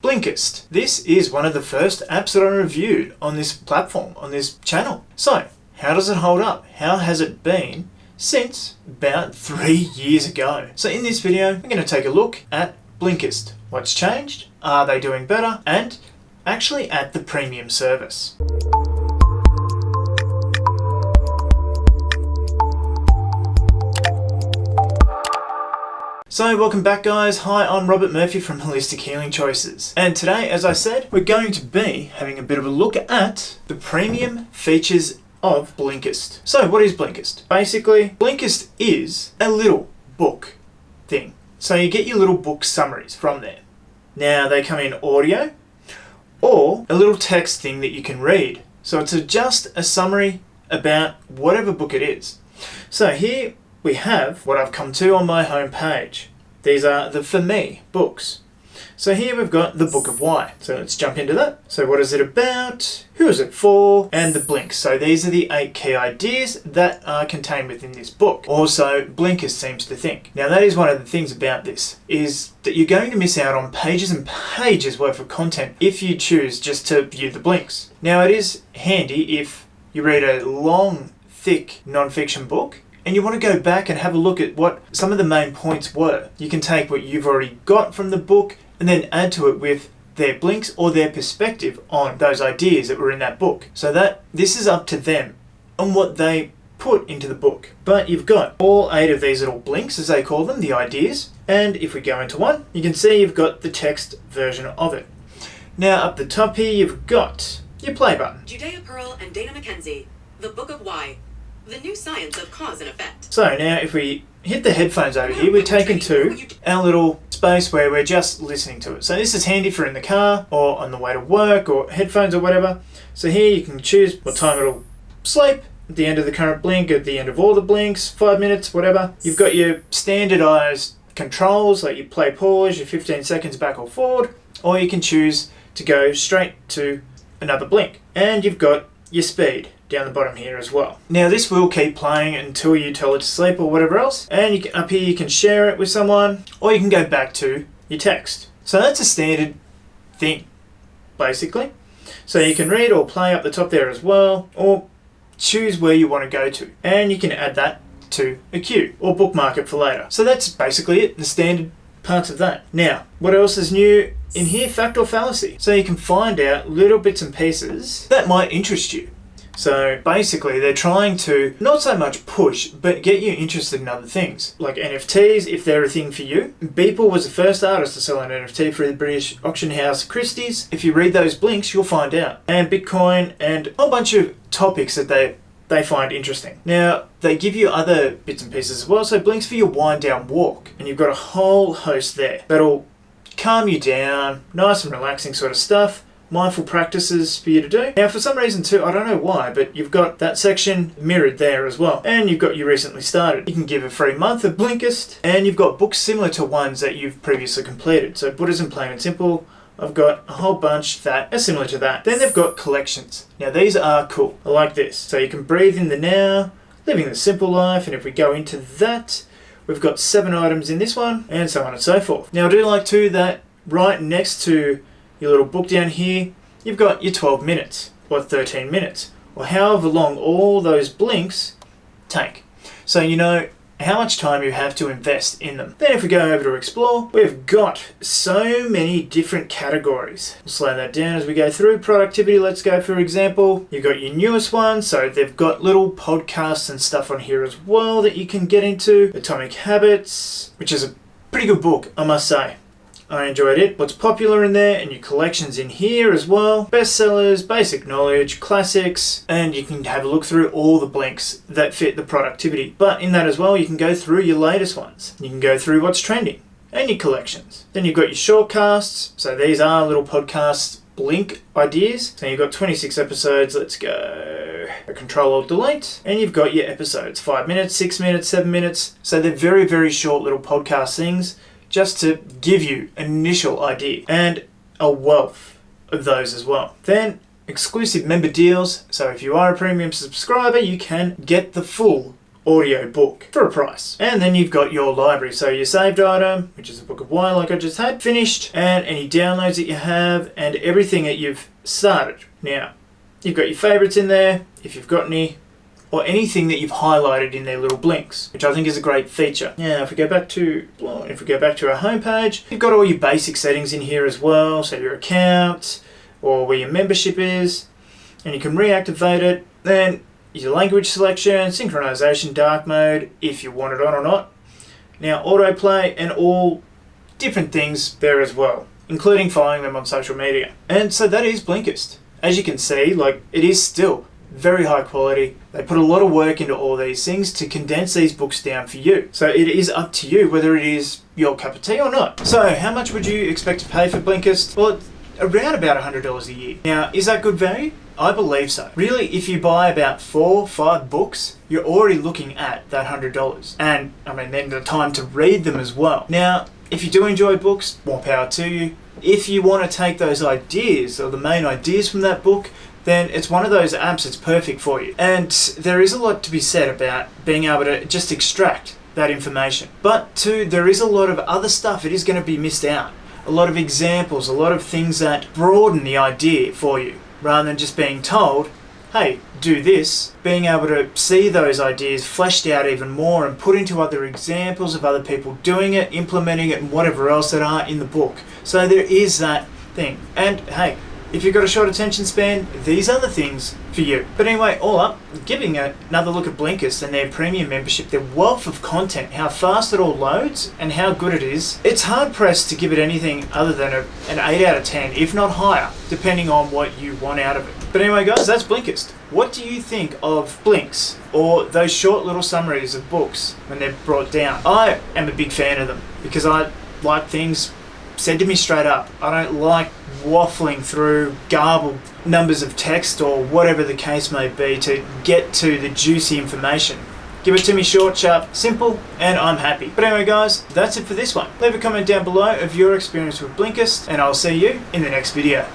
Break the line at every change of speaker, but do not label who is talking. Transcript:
Blinkist. This is one of the first apps that I reviewed on this platform, on this channel. So, how does it hold up? How has it been since about 3 years ago? So in this video, we're going to take a look at Blinkist. What's changed? Are they doing better? And actually at the premium service. So welcome back guys, hi, I'm Robert Murphy from Holistic Healing Choices. And today, as I said, we're going to be having a bit of a look at the premium features of Blinkist. So what is Blinkist? Basically, Blinkist is a little book thing. So you get your little book summaries from there. Now they come in audio or a little text thing that you can read. So it's just a summary about whatever book it is. So here we have what I've come to on my home page. These are the For Me books. So here we've got the Book of Why. So let's jump into that. So what is it about? Who is it for? And the blinks. So these are the 8 key ideas that are contained within this book. Also, Blinkist seems to think. Now that is one of the things about this, is that you're going to miss out on pages and pages worth of content if you choose just to view the blinks. Now it is handy if you read a long, thick non-fiction book and you want to go back and have a look at what some of the main points were. You can take what you've already got from the book and then add to it with their blinks or their perspective on those ideas that were in that book. So that this is up to them on what they put into the book. But you've got all 8 of these little blinks, as they call them, the ideas. And if we go into one, you can see you've got the text version of it. Now up the top here, you've got your play button.
Judea Pearl and Dana Mackenzie, The Book of Why. The new science of cause and effect.
So now if we hit the headphones over here, we're taken to our little space where we're just listening to it. So this is handy for in the car or on the way to work or headphones or whatever. So here you can choose what time it'll sleep, at the end of the current blink, at the end of all the blinks, 5 minutes, whatever. You've got your standardized controls, like your play pause, your 15 seconds back or forward, or you can choose to go straight to another blink. And you've got your speed down the bottom here as well. Now this will keep playing until you tell it to sleep or whatever else, and you can, up here you can share it with someone or you can go back to your text. So that's a standard thing basically. So you can read or play up the top there as well, or choose where you want to go to, and you can add that to a queue or bookmark it for later. So that's basically it, the standard parts of that. Now what else is new in here? Fact or fallacy. So you can find out little bits and pieces that might interest you. So basically they're trying to not so much push, but get you interested in other things. Like NFTs, if they're a thing for you. Beeple was the first artist to sell an NFT for the British auction house Christie's. If you read those blinks, you'll find out. And Bitcoin and a whole bunch of topics that they find interesting. Now, they give you other bits and pieces as well. So blinks for your wind down walk. And you've got a whole host there that'll calm you down, nice and relaxing sort of stuff. Mindful practices for you to do. Now for some reason too, I don't know why, but you've got that section mirrored there as well. And you've got you recently started. You can give a free month of Blinkist, and you've got books similar to ones that you've previously completed. So Buddhism Plain and Simple, I've got a whole bunch that are similar to that. Then they've got collections. Now these are cool. I like this. So you can breathe in the now, living the simple life, and if we go into that, we've got 7 items in this one, and so on and so forth. Now I do like too that right next to your little book down here, you've got your 12 minutes or 13 minutes or however long all those blinks take. So you know how much time you have to invest in them. Then if we go over to explore, we've got so many different categories. We'll slow that down as we go through. Productivity, let's go for example. You've got your newest one, so they've got little podcasts and stuff on here as well that you can get into. Atomic Habits, which is a pretty good book, I must say. I enjoyed it. What's popular in there, and your collections in here as well. Bestsellers, basic knowledge, classics, and you can have a look through all the blinks that fit the productivity. But in that as well, you can go through your latest ones. You can go through what's trending and your collections. Then you've got your shortcasts. So these are little podcast blink ideas. So you've got 26 episodes. Let's go. Control-Alt-Delete. And you've got your episodes. 5 minutes, 6 minutes, 7 minutes. So they're very, very short little podcast things, just to give you an initial idea, and a wealth of those as well. Then exclusive member deals, so if you are a premium subscriber you can get the full audio book for a price. And then you've got your library, so your saved item, which is a Book of Why like I just had finished, and any downloads that you have and everything that you've started. Now you've got your favorites in there if you've got any, or anything that you've highlighted in their little blinks, which I think is a great feature. Now if we go back to our homepage, you've got all your basic settings in here as well, so your account or where your membership is, and you can reactivate it. Then your language selection, synchronization, dark mode, if you want it on or not. Now autoplay and all different things there as well, including following them on social media. And so that is Blinkist. As you can see, like, it is still very high quality. They put a lot of work into all these things to condense these books down for you. So it is up to you whether it is your cup of tea or not. So how much would you expect to pay for Blinkist? Well, it's around about $100 a year. Now, is that good value? I believe so. Really, if you buy about 4 or 5 books, you're already looking at that $100. And I mean, then the time to read them as well. Now, if you do enjoy books, more power to you. If you want to take those ideas or the main ideas from that book, then it's one of those apps that's perfect for you. And there is a lot to be said about being able to just extract that information. But too, there is a lot of other stuff it is going to be missed out. A lot of examples, a lot of things that broaden the idea for you, rather than just being told, hey, do this. Being able to see those ideas fleshed out even more and put into other examples of other people doing it, implementing it, and whatever else that are in the book. So there is that thing. And hey, if you've got a short attention span, these are the things for you. But anyway, all up, giving another look at Blinkist and their premium membership, their wealth of content, how fast it all loads and how good it is, it's hard pressed to give it anything other than an 8 out of 10, if not higher, depending on what you want out of it. But anyway guys, that's Blinkist. What do you think of blinks or those short little summaries of books when they're brought down? I am a big fan of them because I like things said to me straight up. I don't like waffling through garbled numbers of text or whatever the case may be to get to the juicy information. Give it to me short, sharp, simple, and I'm happy. But anyway guys, that's it for this one. Leave a comment down below of your experience with Blinkist, and I'll see you in the next video.